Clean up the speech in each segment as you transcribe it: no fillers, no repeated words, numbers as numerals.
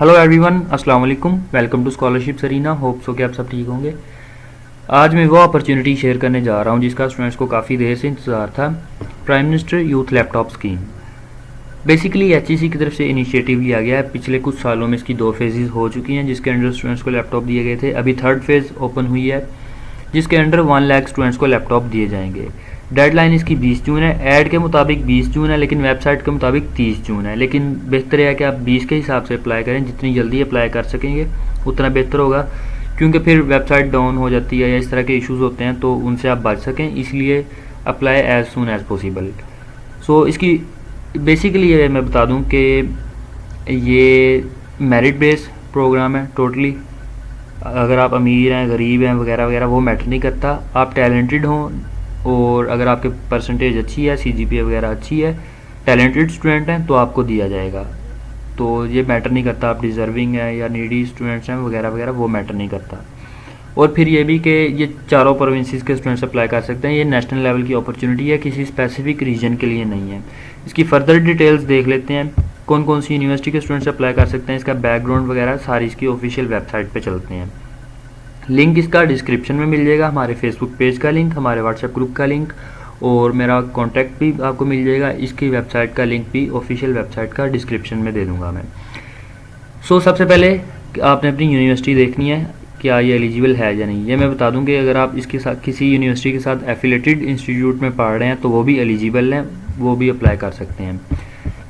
Hello everyone, अस्सलाम वालेकुम। Welcome to scholarship Sarina. Hope so कि आप सब ठीक होंगे। आज मैं वो अपॉर्चुनिटी शेयर करने जा रहा हूँ जिसका स्टूडेंट्स को काफ़ी देर से इंतज़ार था। Prime minister youth laptop scheme basically HEC की तरफ से इनिशिएटिव लिया गया है। पिछले कुछ सालों में इसकी 2 फेजेस हो चुकी हैं जिसके अंडर स्टूडेंट्स को लैपटॉप दिए गए थे। अभी 3rd फेज़ ओपन हुई है जिसके अंडर 1 लाख स्टूडेंट्स को लैपटॉप दिए जाएंगे। डेडलाइन इसकी 20 जून है। ऐड के मुताबिक 20 जून है लेकिन वेबसाइट के मुताबिक 30 जून है। लेकिन बेहतर है कि आप 20 के हिसाब से अप्लाई करें। जितनी जल्दी अप्लाई कर सकेंगे उतना बेहतर होगा, क्योंकि फिर वेबसाइट डाउन हो जाती है या इस तरह के इश्यूज़ होते हैं तो उनसे आप बच सकें, इसलिए apply as soon as possible. So इसकी बेसिकली ये मैं बता दूं कि ये मेरिट बेस प्रोग्राम है टोटली। अगर आप अमीर हैं, गरीब हैं वगैरह वगैरह वो मैटर नहीं करता। आप टैलेंटेड हों और अगर आपके परसेंटेज अच्छी है, सीजीपीए वगैरह अच्छी है, टैलेंटेड स्टूडेंट हैं तो आपको दिया जाएगा। तो ये मैटर नहीं करता आप डिज़र्विंग हैं या नीडी स्टूडेंट्स हैं वगैरह वगैरह, वो मैटर नहीं करता। और फिर ये भी कि ये चारों प्रोविंसेस के स्टूडेंट्स अप्लाई कर सकते हैं। ये नेशनल लेवल की अपॉर्चुनिटी है, किसी स्पेसिफिक रीजन के लिए नहीं है। इसकी फर्दर डिटेल्स देख लेते हैं, कौन कौन सी यूनिवर्सिटी के स्टूडेंट्स अप्लाई कर सकते हैं, इसका बैकग्राउंड वगैरह सारी इसकी ऑफिशियल वेबसाइट पे चलते हैं। लिंक इसका डिस्क्रिप्शन में मिल जाएगा, हमारे फेसबुक पेज का लिंक, हमारे व्हाट्सएप ग्रुप का लिंक और मेरा कॉन्टैक्ट भी आपको मिल जाएगा। इसकी वेबसाइट का लिंक भी ऑफिशियल वेबसाइट का डिस्क्रिप्शन में दे दूँगा मैं। सबसे पहले आपने अपनी यूनिवर्सिटी देखनी है, क्या ये एलिजिबल है या नहीं। ये मैं बता दूं कि अगर आप इसके साथ किसी यूनिवर्सिटी के साथ एफिलेटेड इंस्टीट्यूट में पढ़ रहे हैं तो वो भी एलिजिबल हैं, वो भी अप्लाई कर सकते हैं।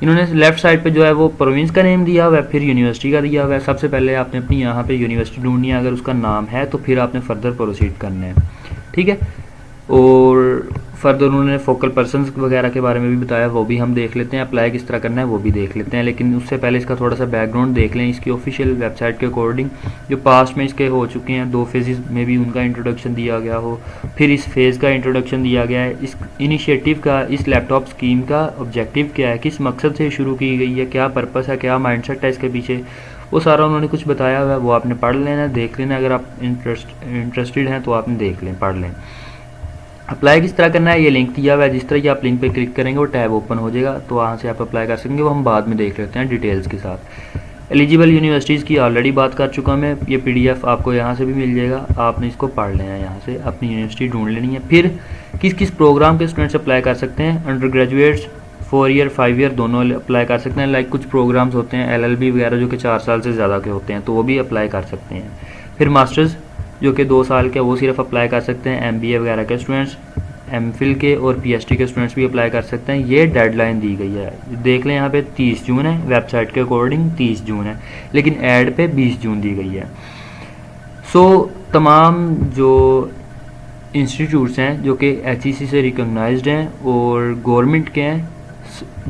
इन्होंने लेफ्ट साइड पे जो है वो प्रोविंस का नेम दिया हुआ है, फिर यूनिवर्सिटी का दिया हुआ है। सबसे पहले आपने अपनी यहाँ पे यूनिवर्सिटी ढूंढनी है, अगर उसका नाम है तो फिर आपने फर्दर प्रोसीड करना है, ठीक है। और फर्दर उन्होंने फोकल पर्सन्स वगैरह के बारे में भी बताया, वो भी हम देख लेते हैं। अप्लाई किस तरह करना है वो भी देख लेते हैं, लेकिन उससे पहले इसका थोड़ा सा बैकग्राउंड देख लें। इसकी ऑफिशियल वेबसाइट के अकॉर्डिंग जो पास्ट में इसके हो चुके हैं 2 फेजेस में भी उनका इंट्रोडक्शन दिया गया हो, फिर इस फेज़ का इंट्रोडक्शन दिया गया है। इस इनिशिएटिव का, इस लैपटॉप स्कीम का ऑब्जेक्टिव क्या है, किस मकसद से शुरू की गई है, क्या पर्पस है, क्या माइंडसेट है इसके पीछे, वो सारा उन्होंने कुछ बताया हुआ है। वो आपने पढ़ लेना, देख लेना। अगर आप इंटरेस्टेड हैं तो आपने देख लें, पढ़ लें। अप्लाई किस तरह करना है ये लिंक दिया हुआ है। जिस तरह कि आप लिंक पे क्लिक करेंगे वो टैब ओपन हो जाएगा, तो वहाँ से आप अप्लाई कर सकेंगे। वो हम बाद में देख लेते हैं डिटेल्स के साथ। एलिजिबल यूनिवर्सिटीज़ की ऑलरेडी बात कर चुका मैं। ये पीडीएफ आपको यहाँ से भी मिल जाएगा, आपने इसको पढ़ लेना है। यहाँ से अपनी यूनिवर्सिटी ढूंढ लेनी है। फिर किस किस प्रोग्राम के स्टूडेंट्स अप्लाई कर सकते हैं। अंडर ग्रेजुएट्स 4 ईयर 5 ईयर दोनों अप्लाई कर सकते हैं। लाइक कुछ प्रोग्राम्स होते हैं LLB वगैरह जो कि 4 साल से ज़्यादा के होते हैं, तो वो भी अप्लाई कर सकते हैं। फिर मास्टर्स जो कि 2 साल के, वो सिर्फ अप्लाई कर सकते हैं। MBA वगैरह के स्टूडेंट्स, MPhil के और PhD के स्टूडेंट्स भी अप्लाई कर सकते हैं। ये डेडलाइन दी गई है, देख लें यहाँ पे 30 जून है, वेबसाइट के अकॉर्डिंग 30 जून है, लेकिन ऐड पे 20 जून दी गई है। तमाम जो इंस्टीट्यूट्स हैं जो कि HEC से रिकॉग्नाइज्ड हैं और गवर्नमेंट के हैं,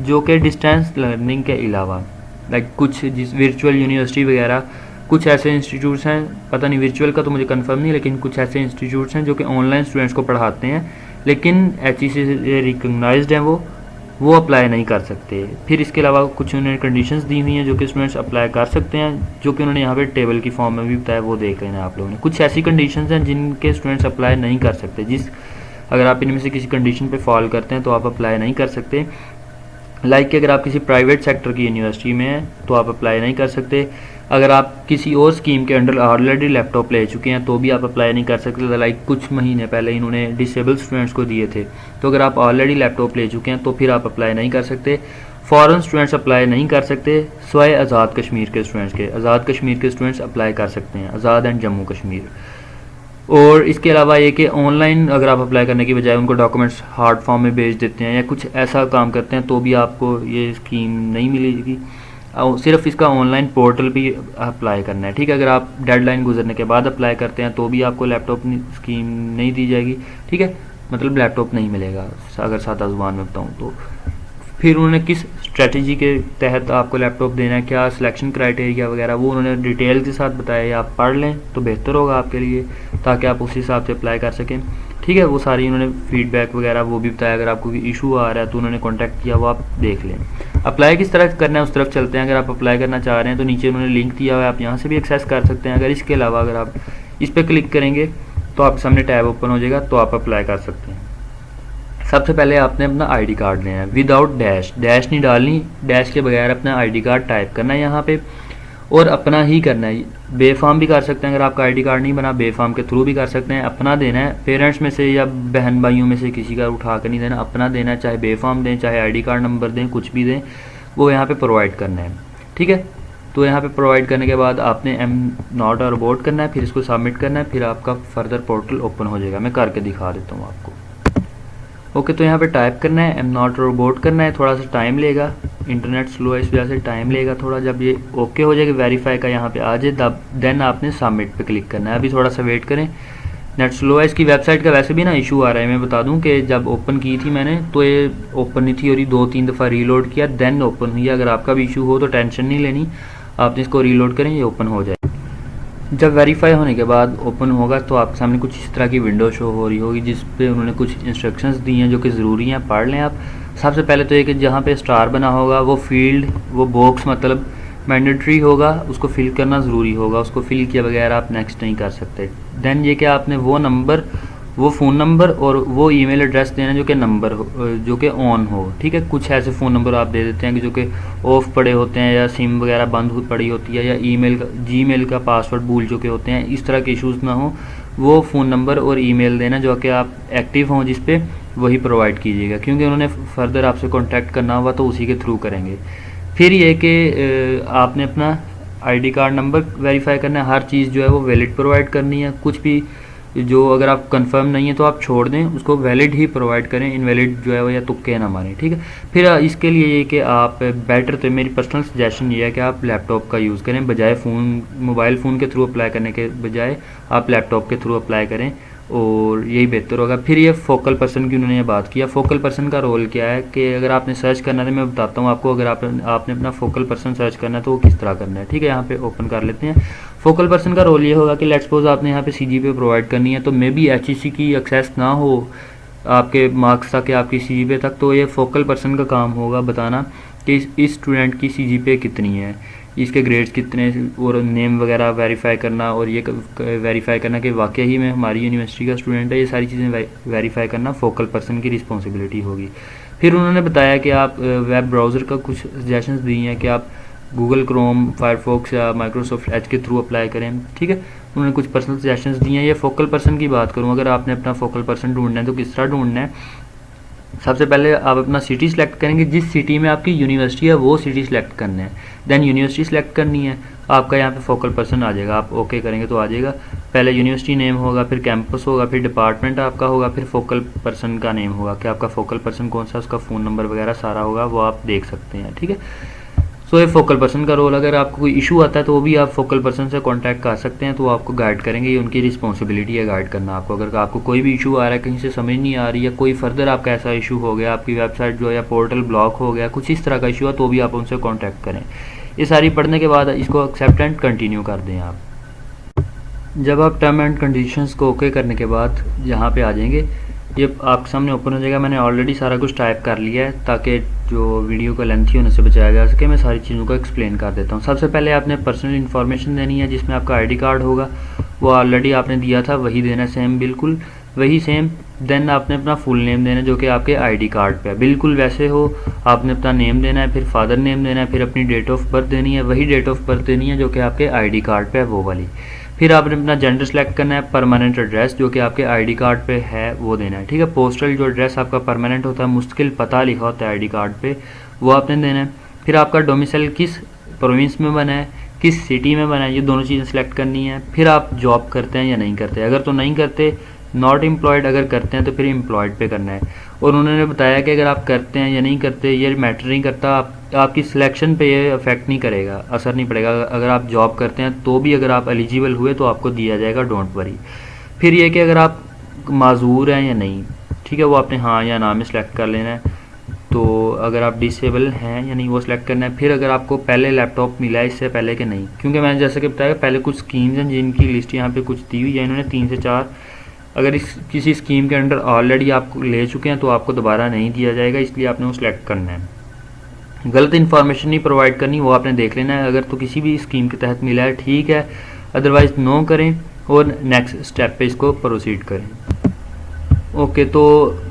जो कि डिस्टेंस लर्निंग के अलावा लाइक कुछ जिस वर्चुअल यूनिवर्सिटी वगैरह, कुछ ऐसे इंस्टीट्यूट्स हैं, पता नहीं वर्चुअल का तो मुझे कंफर्म नहीं, लेकिन कुछ ऐसे इंस्टीट्यूट्स हैं जो कि ऑनलाइन स्टूडेंट्स को पढ़ाते हैं, लेकिन HEC से रिकॉग्नाइज्ड हैं, वो अप्लाई नहीं कर सकते। फिर इसके अलावा कुछ उन्होंने कंडीशंस दी हुई हैं जो कि स्टूडेंट्स अप्लाई कर सकते हैं, जो कि उन्होंने यहाँ पे टेबल की फॉर्म में भी बताया, वो देख लेना आप लोगों ने। कुछ ऐसी कंडीशंस हैं जिनके स्टूडेंट्स अप्लाई नहीं कर सकते। अगर आप इनमें से किसी कंडीशन पे फॉल करते हैं तो आप अप्लाई नहीं कर सकते। लाइक कि अगर आप किसी प्राइवेट सेक्टर की यूनिवर्सिटी में हैं तो आप अप्लाई नहीं कर सकते। अगर आप किसी और स्कीम के अंडर ऑलरेडी लैपटॉप ले चुके हैं तो भी आप अप्लाई नहीं कर सकते। लाइक कुछ महीने पहले इन्होंने डिसेबल स्टूडेंट्स को दिए थे, तो अगर आप ऑलरेडी लैपटॉप ले चुके हैं तो फिर आप अप्लाई नहीं कर सकते। फॉरेन स्टूडेंट्स अप्लाई नहीं कर सकते, सिवाय आज़ाद कश्मीर के स्टूडेंट्स के। आज़ाद कश्मीर के स्टूडेंट्स अप्लाई कर सकते हैं, आज़ाद एंड जम्मू कश्मीर। और इसके अलावा ये कि ऑनलाइन अगर आप अप्लाई करने की बजाय उनको डॉक्यूमेंट्स हार्ड फॉर्म में भेज देते हैं या कुछ ऐसा काम करते हैं तो भी आपको ये स्कीम नहीं मिलेगी। सिर्फ इसका ऑनलाइन पोर्टल भी अप्लाई करना है, ठीक है। अगर आप डेडलाइन गुजरने के बाद अप्लाई करते हैं तो भी आपको लैपटॉप स्कीम नहीं दी जाएगी, ठीक है। मतलब लैपटॉप नहीं मिलेगा, अगर सादा ज़ुबान में बताऊँ तो। फिर उन्होंने किस स्ट्रेटजी के तहत आपको लैपटॉप देना है, क्या सिलेक्शन क्राइटेरिया वगैरह, वो उन्होंने डिटेल के साथ बताया है। आप पढ़ लें तो बेहतर होगा आपके लिए, ताकि आप उस हिसाब से अप्लाई कर सकें, ठीक है। वो सारी उन्होंने फीडबैक वगैरह वो भी बताया। अगर आपको कोई इशू आ रहा है तो उन्होंने कॉन्टैक्ट किया, वो आप देख लें। अप्लाई किस तरह करना है उस तरफ चलते हैं। अगर आप अप्लाई करना चाह रहे हैं तो नीचे उन्होंने लिंक दिया हुआ है, आप यहाँ से भी एक्सेस कर सकते हैं। अगर इसके अलावा अगर आप इस पर क्लिक करेंगे तो आपके सामने टैब ओपन हो जाएगा, तो आप अप्लाई कर सकते हैं। सबसे पहले आपने अपना ID कार्ड लेना है, विदाउट डैश नहीं डालनी, डैश के बगैर अपना ID कार्ड टाइप करना है यहाँ पे। और अपना ही करना है। बेफाम भी कर सकते हैं, अगर आपका आईडी कार्ड नहीं बना बेफाम के थ्रू भी कर सकते हैं। अपना देना है, पेरेंट्स में से या बहन भाइयों में से किसी का उठा कर नहीं देना, अपना देना है। चाहे बेफाम दें, चाहे आईडी कार्ड नंबर दें, कुछ भी दें, वो यहाँ पे प्रोवाइड करना है। ठीक है, तो यहाँ पे प्रोवाइड करने के बाद आपने एम नॉट और अबाउट करना है, फिर इसको सबमिट करना है, फिर आपका फर्दर पोर्टल ओपन हो जाएगा। मैं करके दिखा देता हूँ आपको। ओके, तो यहाँ पे टाइप करना है, एम नॉट और अबाउट करना है। थोड़ा सा टाइम लेगा, इंटरनेट स्लो है इस वजह से टाइम लेगा थोड़ा। जब ये ओके हो जाएगा, वेरीफाई का यहाँ पे आ जाए, तब देन आपने सबमिट पे क्लिक करना है। अभी थोड़ा सा वेट करें, नेट स्लो है। इसकी वेबसाइट का वैसे भी ना इशू आ रहा है। मैं बता दूं कि जब ओपन की थी मैंने तो ये ओपन नहीं थी, और ये 2-3 दफ़ा रीलोड किया देन ओपन हुई। अगर आपका भी इशू हो तो टेंशन नहीं लेनी, आपने इसको रीलोड करें, ये ओपन हो जाए। जब वेरीफाई होने के बाद ओपन होगा तो आपके सामने कुछ इस तरह की विंडो शो हो रही होगी, जिस पे उन्होंने कुछ इंस्ट्रक्शंस दी हैं जो कि ज़रूरी हैं, पढ़ लें आप। सबसे पहले तो ये कि जहाँ पे स्टार बना होगा वो फील्ड, वो बॉक्स मतलब मैंडेटरी होगा, उसको फिल करना ज़रूरी होगा। उसको फिल किए बगैर आप नेक्स्ट नहीं कर सकते। देन ये कि आपने वो नंबर, वो फ़ोन नंबर और वो ईमेल एड्रेस देना जो कि नंबर हो, जो कि ऑन हो। ठीक है, कुछ ऐसे फ़ोन नंबर आप दे देते हैं कि जो कि ऑफ पड़े होते हैं, या सिम वगैरह बंद पड़ी होती है, या ईमेल का जीमेल का पासवर्ड भूल चुके होते हैं। इस तरह के इश्यूज़ ना हो, वो फ़ोन नंबर और ईमेल देना जो कि आप एक्टिव हों जिस पे, वही प्रोवाइड कीजिएगा, क्योंकि उन्होंने फर्दर आपसे कॉन्टैक्ट करना होगा तो उसी के थ्रू करेंगे। फिर ये कि आपने अपना आईडी कार्ड नंबर वेरीफाई करना है। हर चीज़ जो है वो वैलिड प्रोवाइड करनी है। कुछ भी जो अगर आप कंफर्म नहीं है तो आप छोड़ दें, उसको वैलिड ही प्रोवाइड करें। इनवैलिड जो है वो या तुक्के ना मारें। ठीक है, फिर इसके लिए ये कि आप बेटर, तो मेरी पर्सनल सजेशन ये है कि आप लैपटॉप का यूज़ करें, बजाय फ़ोन, मोबाइल फ़ोन के थ्रू अप्लाई करने के बजाय आप लैपटॉप के थ्रू अप्लाई करें, और यही बेहतर होगा। फिर ये फोकल पर्सन की उन्होंने ये बात किया। फोकल पर्सन का रोल क्या है कि अगर आपने सर्च करना है तो मैं बताता हूँ आपको। अगर आपने अपना फोकल पर्सन सर्च करना है तो वो किस तरह करना है। ठीक है, यहाँ पे ओपन कर लेते हैं। फोकल पर्सन का रोल ये होगा कि लेट्स सपोज आपने यहाँ पे CGPA प्रोवाइड करनी है, तो मे बी HEC की एक्सेस ना हो आपके मार्क्स तक या आपकी CGPA तक, तो ये फोकल पर्सन का काम होगा बताना कि इस स्टूडेंट की CGPA कितनी है, इसके ग्रेड्स कितने, और नेम वगैरह वेरीफाई करना, और ये वेरीफाई करना कि वाकई ही में हमारी यूनिवर्सिटी का स्टूडेंट है। ये सारी चीज़ें वेरीफाई करना फोकल पर्सन की रिस्पॉन्सिबिलिटी होगी। फिर उन्होंने बताया कि आप वेब ब्राउज़र का कुछ सजेशंस दी हैं कि आप गूगल क्रोम, फायरफॉक्स या माइक्रोसॉफ्ट एज के थ्रू अप्लाई करें। ठीक है, उन्होंने कुछ पर्सनल सजेशंस दिए हैं। ये फोकल पर्सन की बात करूँ, अगर आपने अपना फोकल पर्सन ढूंढना है तो किस तरह ढूंढना है। सबसे पहले आप अपना सिटी सेलेक्ट करेंगे, जिस सिटी में आपकी यूनिवर्सिटी है वो सिटी सेलेक्ट करना है। देन यूनिवर्सिटी सेलेक्ट करनी है, आपका यहाँ पे फोकल पर्सन आ जाएगा। आप ओके करेंगे तो आ जाएगा। पहले यूनिवर्सिटी नेम होगा, फिर कैंपस होगा, फिर डिपार्टमेंट आपका होगा, फिर फोकल पर्सन का नेम होगा कि आपका फोकल पर्सन कौन सा, उसका फ़ोन नंबर वगैरह सारा होगा, वो आप देख सकते हैं। ठीक है, सो ये फोकल पर्सन का रोल। अगर आपको कोई इशू आता है तो वो भी आप फोकल पर्सन से कांटेक्ट कर सकते हैं, तो वो आपको गाइड करेंगे। ये उनकी रिस्पॉन्सिबिलिटी है गाइड करना आपको। अगर आपको कोई भी इशू आ रहा है, कहीं से समझ नहीं आ रही है, कोई फर्दर आपका ऐसा इशू हो गया, आपकी वेबसाइट जो है या पोर्टल ब्लॉक हो गया, कुछ इस तरह का इशू है, तो भी आप उनसे कॉन्टैक्ट करें। ये सारी पढ़ने के बाद इसको एक्सेप्ट एंड कंटिन्यू कर दें आप। जब आप टर्म एंड कंडीशंस को ओके करने के बाद यहाँ पे आ जाएंगे, ये आपके सामने ओपन हो जाएगा। मैंने ऑलरेडी सारा कुछ टाइप कर लिया है ताकि जो वीडियो को लेंथी होने से बचाया जा सके। मैं सारी चीज़ों को एक्सप्लेन कर देता हूँ। सबसे पहले आपने पर्सनल इन्फॉर्मेशन देनी है, जिसमें आपका आईडी कार्ड होगा, वो ऑलरेडी आपने दिया था, वही देना, सेम बिल्कुल वही सेम। देन आपने अपना फुल नेम देना है जो कि आपके आईडी कार्ड पे है, बिल्कुल वैसे हो। आपने अपना नेम देना है, फिर फादर नेम देना है, फिर अपनी डेट ऑफ बर्थ देनी है, वही डेट ऑफ बर्थ देनी है जो कि आपके आईडी कार्ड पे है, वो वाली। फिर आपने अपना जेंडर सेलेक्ट करना है। परमानेंट एड्रेस जो कि आपके आईडी कार्ड पे है वो देना है। ठीक है, पोस्टल जो एड्रेस आपका परमानेंट होता है, मुश्किल पता लिखा होता है आईडी कार्ड पे, वो आपने देना है। फिर आपका डोमिसाइल किस प्रोविंस में बना है, किस सिटी में बना है, ये दोनों चीज़ें सेलेक्ट करनी है। फिर आप जॉब करते हैं या नहीं करते, अगर तो नहीं करते नॉट एम्प्लॉयड, अगर करते हैं तो फिर एम्प्लॉयड पे करना है। और उन्होंने बताया कि अगर आप करते हैं या नहीं करते ये मैटर नहीं करता, आपकी सिलेक्शन पे ये अफेक्ट नहीं करेगा, असर नहीं पड़ेगा। अगर आप जॉब करते हैं तो भी अगर आप एलिजिबल हुए तो आपको दिया जाएगा, डोंट वरी। फिर ये कि अगर आप माजूर हैं या नहीं, ठीक है, वो आपने हाँ या ना में सेलेक्ट कर लेना है। तो अगर आप डिसेबल हैं या नहीं वो सिलेक्ट करना है। फिर अगर आपको पहले लैपटॉप मिला है इससे पहले कि नहीं, क्योंकि मैंने जैसे कि बताया पहले कुछ स्कीम्स हैं जिनकी लिस्ट यहाँ पे कुछ दी हुई है इन्होंने 3 से 4। अगर इस किसी स्कीम के अंडर ऑलरेडी आप ले चुके हैं तो आपको दोबारा नहीं दिया जाएगा, इसलिए आपने वो सिलेक्ट करना है। गलत इन्फॉर्मेशन नहीं प्रोवाइड करनी, वो आपने देख लेना है। अगर तो किसी भी स्कीम के तहत मिला है ठीक है, अदरवाइज़ नो करें और नेक्स्ट स्टेप पे इसको प्रोसीड करें। ओके, तो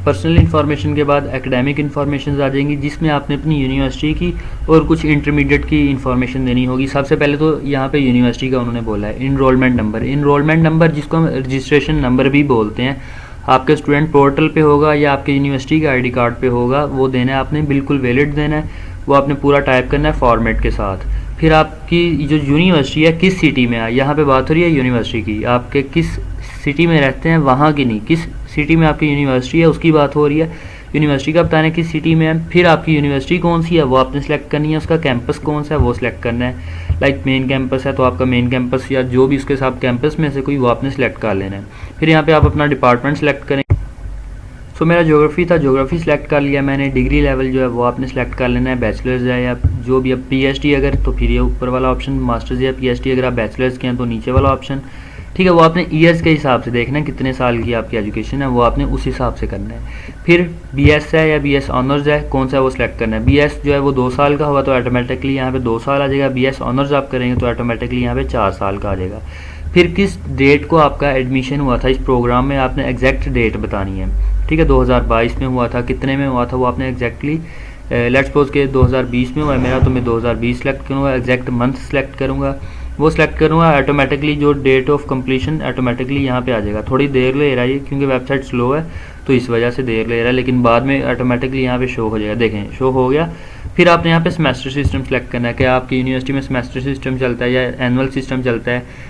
पर्सनल इन्फॉर्मेशन के बाद एकेडमिक इन्फॉर्मेशन आ जाएंगी, जिसमें आपने अपनी यूनिवर्सिटी की और कुछ इंटरमीडिएट की इन्फॉर्मेशन देनी होगी। सबसे पहले तो यहाँ पे यूनिवर्सिटी का उन्होंने बोला है इनरोलमेंट नंबर जिसको हम रजिस्ट्रेशन नंबर भी बोलते हैं, आपके स्टूडेंट पोर्टल पे होगा या आपके यूनिवर्सिटी के आईडी कार्ड पे होगा, वो देना है आपने, बिल्कुल वैलिड देना है, वो आपने पूरा टाइप करना है फॉर्मेट के साथ। फिर आपकी जो यूनिवर्सिटी है किस सिटी में है, यहाँ पे बात हो रही है यूनिवर्सिटी की, आपके किस सिटी में रहते हैं वहाँ की नहीं, किस सिटी में आपकी यूनिवर्सिटी है उसकी बात हो रही है। यूनिवर्सिटी का बताना है किस सिटी में है, फिर आपकी यूनिवर्सिटी कौन सी है वो आपने सेलेक्ट करनी है, उसका कैंपस कौन सा है वो सिलेक्ट करना है। लाइक मेन कैंपस है तो आपका मेन कैंपस या जो भी उसके साथ कैंपस में से कोई वो आपने सेलेक्ट कर लेना है। फिर यहाँ पे आप अपना डिपार्टमेंट सेलेक्ट करें। सो मेरा ज्योग्राफी था, ज्योग्राफी सेलेक्ट कर लिया मैंने। डिग्री लेवल जो है वो आपने सेलेक्ट कर लेना है, बैचलर्स है या जो भी, अब पीएचडी अगर तो फिर ये ऊपर वाला ऑप्शन, मास्टर्स या पीएचडी अगर आप बैचलर्स के हैं तो नीचे वाला ऑप्शन। ठीक है, वो आपने ईयर्स के हिसाब से देखना है, कितने साल की आपकी एजुकेशन है वो आपने उस हिसाब से करना है। फिर बीएस है या बीएस ऑनर्स है, कौन सा है वो सिलेक्ट करना है। बीएस जो है वो 2 साल का होगा तो ऑटोमेटिकली यहाँ पे 2 साल आ जाएगा। बीएस ऑनर्स आप करेंगे तो ऑटोमेटिकली यहाँ पे 4 साल का आ जाएगा। फिर किस डेट को आपका एडमिशन हुआ था इस प्रोग्राम में, आपने एग्जैक्ट डेट बतानी है। ठीक है, 2022 में हुआ था, कितने में हुआ था वो आपने एग्जैक्टली, लेट्स सपोज के 2020 में हुआ है मेरा, तो मैं 2020 सेलेक्ट करूँगा, एग्जैक्ट मंथ सेलेक्ट करूँगा, वो सिलेक्ट करूँगा। ऑटोमेटिकली जो डेट ऑफ कंप्लीशन ऑटोमेटिकली यहाँ पे आ जाएगा। थोड़ी देर ले रहा है ये क्योंकि वेबसाइट स्लो है तो इस वजह से देर ले रहा है, लेकिन बाद में ऑटोमेटिकली यहाँ पे शो हो जाएगा। देखें शो हो गया। फिर आपने यहाँ पे सेमेस्टर सिस्टम सेलेक्ट करना है कि आपकी यूनिवर्सिटी में सेमेस्टर सिस्टम चलता है या एनुअल सिस्टम चलता है,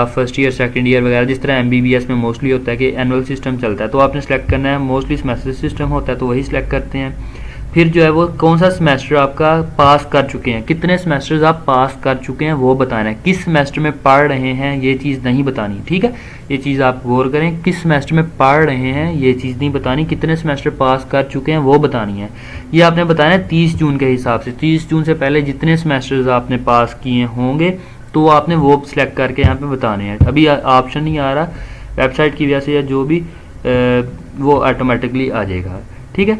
फर्स्ट ईयर सेकंड ईयर वगैरह, जिस तरह एमबीबीएस में मोस्टली होता है कि एनुअल सिस्टम चलता है, तो आपने सेलेक्ट करना है। मोस्टली सेमेस्टर सिस्टम होता है तो वही सिलेक्ट करते हैं। फिर जो है वो कौन सा सेमेस्टर आपका पास कर चुके हैं, कितने सेमेस्टर्स आप पास कर चुके हैं वो बताना है। किस सेमेस्टर में पढ़ रहे हैं ये चीज़ नहीं बतानी। ठीक है, ये चीज़ आप गौर करें, किस सेमेस्टर में पढ़ रहे हैं ये चीज़ नहीं बतानी, कितने सेमेस्टर पास कर चुके हैं वो बतानी है। ये आपने बताना है 30 जून के हिसाब से। 30 जून से पहले जितने सेमेस्टर्स आपने पास किए होंगे तो आपने वो सिलेक्ट करके यहाँ पे बताने हैं। अभी ऑप्शन नहीं आ रहा वेबसाइट की वजह से या जो भी, वो ऑटोमेटिकली आ जाएगा। ठीक है,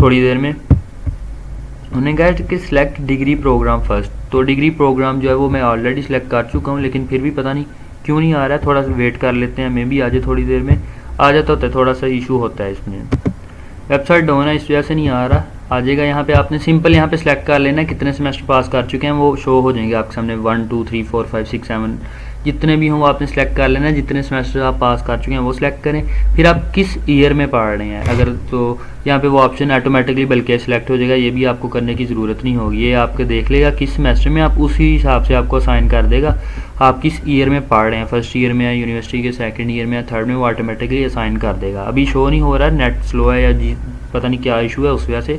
थोड़ी देर में उन्होंने कहा कि सिलेक्ट डिग्री प्रोग्राम फर्स्ट, तो डिग्री प्रोग्राम जो है वो मैं ऑलरेडी सिलेक्ट कर चुका हूँ, लेकिन फिर भी पता नहीं क्यों नहीं आ रहा है। थोड़ा सा वेट कर लेते हैं, मे भी आ जाए, थोड़ी देर में आ जाता होता है, थोड़ा सा इशू होता है इसमें, वेबसाइट डाउन है इस वजह से नहीं आ रहा। आ जाएगा। यहाँ पे आपने सिंपल यहाँ पे सिलेक्ट कर लेना है कितने सेमेस्टर पास कर चुके हैं, वो शो हो जाएंगे आपके सामने 1 2 3 4 5 6 7 जितने भी हों वो आपने सेलेक्ट कर लेना है। जितने सेमेस्टर आप पास कर चुके हैं वो सिलेक्ट करें। फिर आप किस ईयर में पढ़ रहे हैं, अगर तो यहाँ पे वो ऑप्शन ऑटोमेटिकली बल्कि सिलेक्ट हो जाएगा, ये भी आपको करने की ज़रूरत नहीं होगी, ये आपके देख लेगा किस सेमेस्टर में, आप उसी हिसाब से आपको असाइन कर देगा आप किस ईयर में पढ़ रहे हैं, फर्स्ट ईयर में या यूनिवर्सिटी के सेकंड ईयर में या थर्ड में, वो ऑटोमेटिकली असाइन कर देगा। अभी शो नहीं हो रहा है, नेट स्लो है या जी पता नहीं क्या इशू है, उस वजह से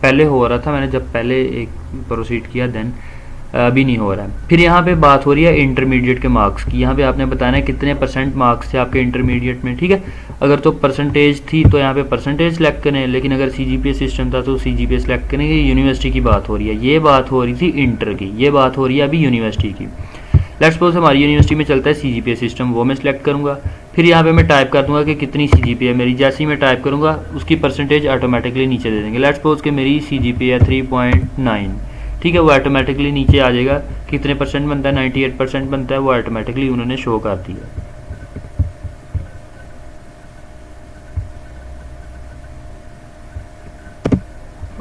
पहले हो रहा था, मैंने जब पहले एक प्रोसीड किया देन अभी नहीं हो रहा है। फिर यहाँ पे बात हो रही है इंटरमीडिएट के मार्क्स की। यहाँ पे आपने बताना है कितने % मार्क्स थे आपके इंटरमीडिएट में। ठीक है, अगर तो परसेंटेज थी तो यहाँ पे परसेंटेज सेलेक्ट करें, लेकिन अगर सीजीपीए सिस्टम था तो सीजीपीए सेलेक्ट करेंगे। यूनिवर्सिटी की बात हो रही है, ये बात हो रही थी इंटर की, ये बात हो रही है अभी यूनिवर्सिटी की। लेट्स सपोज हमारी यूनिवर्सिटी में चलता है सीजीपीए सिस्टम, वो मैं सिलेक्ट करूँगा। फिर यहाँ पे मैं टाइप कर दूँगा कि कितनी सीजीपीए मेरी, जैसे ही मैं टाइप करूँगा उसकी परसेंटेज ऑटोमेटिकली नीचे दे देंगे। लेट्स सपोज कि मेरी सीजीपीए है 3.9, ठीक है, वो ऑटोमेटिकली नीचे आ जाएगा। कितने % बनता है, 98% बनता है, वो ऑटोमेटिकली उन्होंने शो कर दिया।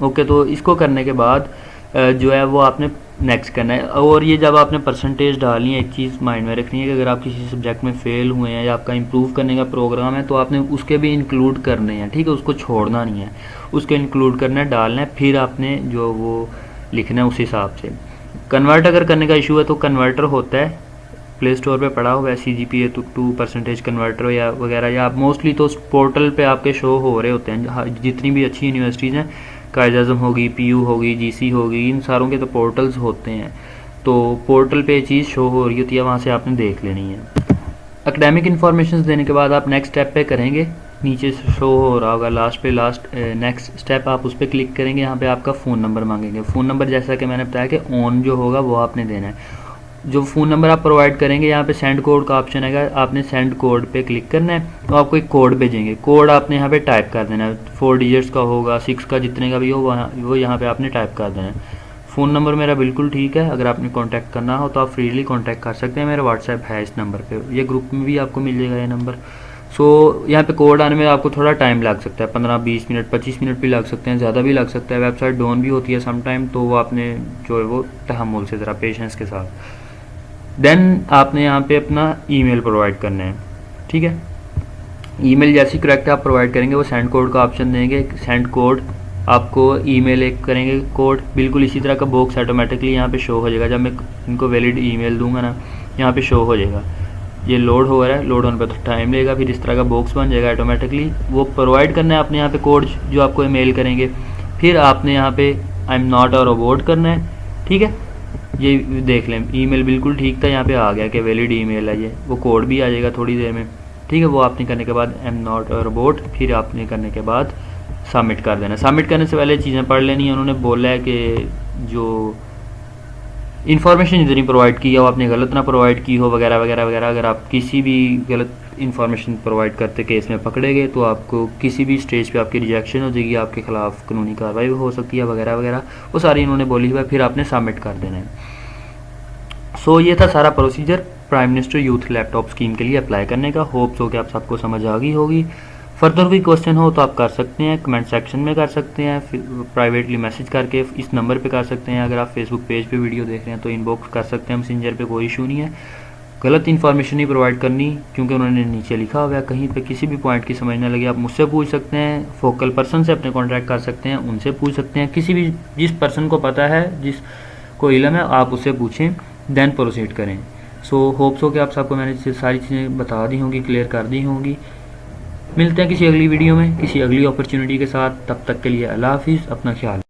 ओके, तो इसको करने के बाद जो है वो आपने नेक्स्ट करना है। और ये जब आपने परसेंटेज डालनी है, एक चीज़ माइंड में रखनी है कि अगर आप किसी सब्जेक्ट में फेल हुए हैं या आपका इंप्रूव करने का प्रोग्राम है तो आपने उसके भी इंक्लूड करने हैं। ठीक है, उसको छोड़ना नहीं है, उसको इंक्लूड करना है, डालना है, फिर आपने जो वो लिखना है उस हिसाब से। कन्वर्ट अगर करने का इशू है तो कन्वर्टर होता है, प्ले स्टोर पे पड़ा हुआ है, CGPA to 2% कन्वर्टर या वगैरह, या आप मोस्टली तो पोर्टल पे आपके शो हो रहे होते हैं। जितनी भी अच्छी यूनिवर्सिटीज़ हैं, कायद-ए-आज़म होगी, PU होगी, GC होगी, इन सारों के तो पोर्टल्स होते हैं, तो पोर्टल पे चीज़ शो हो रही होती है, वहाँ से आपने देख लेनी है। एकेडमिक इन्फॉर्मेशन देने के बाद आप नेक्स्ट स्टेप पे करेंगे, नीचे शो हो रहा होगा लास्ट नेक्स्ट स्टेप, आप उस पर क्लिक करेंगे। यहाँ पे आपका फ़ोन नंबर मांगेंगे। फ़ोन नंबर जैसा कि मैंने बताया कि ऑन जो होगा वो आपने देना है। जो फ़ोन नंबर आप प्रोवाइड करेंगे, यहाँ पे सेंड कोड का ऑप्शन है, आपने सेंड कोड पे क्लिक करना है, तो आपको एक कोड भेजेंगे। कोड आपने यहाँ पे टाइप कर देना है, 4 डिजिट्स का होगा, 6 का, जितने का भी हो वो यहाँ पे आपने टाइप कर देना है। फ़ोन नंबर मेरा बिल्कुल ठीक है, अगर आपने कांटेक्ट करना हो तो आप फ्रीली कांटेक्ट कर सकते हैं, मेरा व्हाट्सएप है इस नंबर पे, ये ग्रुप में भी आपको मिल जाएगा ये नंबर। सो यहाँ पे कोड आने में आपको थोड़ा टाइम लग सकता है, 15-20 मिनट 25 मिनट भी लग सकते हैं, ज़्यादा भी लग सकता है। वेबसाइट डाउन भी होती है सम टाइम, तो वो आपने जो है वो तहम्मुल से ज़रा पेशेंस के साथ। देन आपने यहाँ पे अपना ईमेल प्रोवाइड करना है, ठीक है। ईमेल जैसी करेक्ट आप प्रोवाइड करेंगे वो सेंड कोड का ऑप्शन देंगे, सेंड कोड आपको ईमेल एक करेंगे कोड, बिल्कुल इसी तरह का बॉक्स ऑटोमेटिकली यहाँ पे शो हो जाएगा। जब मैं इनको वैलिड ईमेल दूंगा ना, यहाँ पे शो हो जाएगा, ये लोड हो रहा है, लोड होने पर तो टाइम लगेगा, फिर इस तरह का बॉक्स बन जाएगा ऑटोमेटिकली। वो प्रोवाइड करना है आपने यहाँ पे कोड जो आपको ईमेल करेंगे, फिर आपने यहाँ पे I am not a robot करना है, ठीक है। ये देख लें ईमेल बिल्कुल ठीक था, यहाँ पे आ गया कि वैलिड ईमेल है ये, वो कोड भी आ जाएगा थोड़ी देर में, ठीक है। वो आपने करने के बाद I am not a robot, फिर आपने करने के बाद सबमिट कर देना। सबमिट करने से पहले चीज़ें पढ़ लेनी है। उन्होंने बोला है कि जो इन्फॉर्मेशन जितनी प्रोवाइड की है वो आपने गलत ना प्रोवाइड की हो, वगैरह वगैरह वगैरह। अगर आप किसी भी गलत इन्फॉर्मेशन प्रोवाइड करते केस में पकड़े गए तो आपको किसी भी स्टेज पे आपकी रिजेक्शन हो जाएगी, आपके खिलाफ कानूनी कार्रवाई हो सकती है, वगैरह वगैरह। वो सारी इन्होंने बोली हुई है, फिर आपने सबमिट कर देना है। सो ये था सारा procedure prime minister youth laptop scheme के लिए अप्लाई करने का। होप्स हो कि आप सबको समझ आ गई होगी। फर्दर कोई क्वेश्चन हो तो आप कर सकते हैं, कमेंट सेक्शन में कर सकते हैं, फिर प्राइवेटली मैसेज करके इस नंबर पे कर सकते हैं। अगर आप फेसबुक पेज पे वीडियो देख रहे हैं तो इनबॉक्स कर सकते हैं मैसेंजर पे, कोई इशू नहीं है। गलत इन्फॉर्मेशन नहीं प्रोवाइड करनी, क्योंकि उन्होंने नीचे लिखा हुआ है। कहीं पे किसी भी पॉइंट की समझ ना लगे आप मुझसे पूछ सकते हैं, फोकल पर्सन से अपने कॉन्टैक्ट कर सकते हैं, उनसे पूछ सकते हैं। किसी भी जिस पर्सन को पता है, जिस को इल्म है, आप उससे पूछें, देन प्रोसीड करें। सो होप्स हो कि आप सबको मैंने सारी चीज़ें बता दी होंगी, क्लियर कर दी होंगी। मिलते हैं किसी अगली वीडियो में किसी अगली अपॉर्चुनिटी के साथ। तब तक के लिए अल्लाह हाफिज़, अपना ख्याल।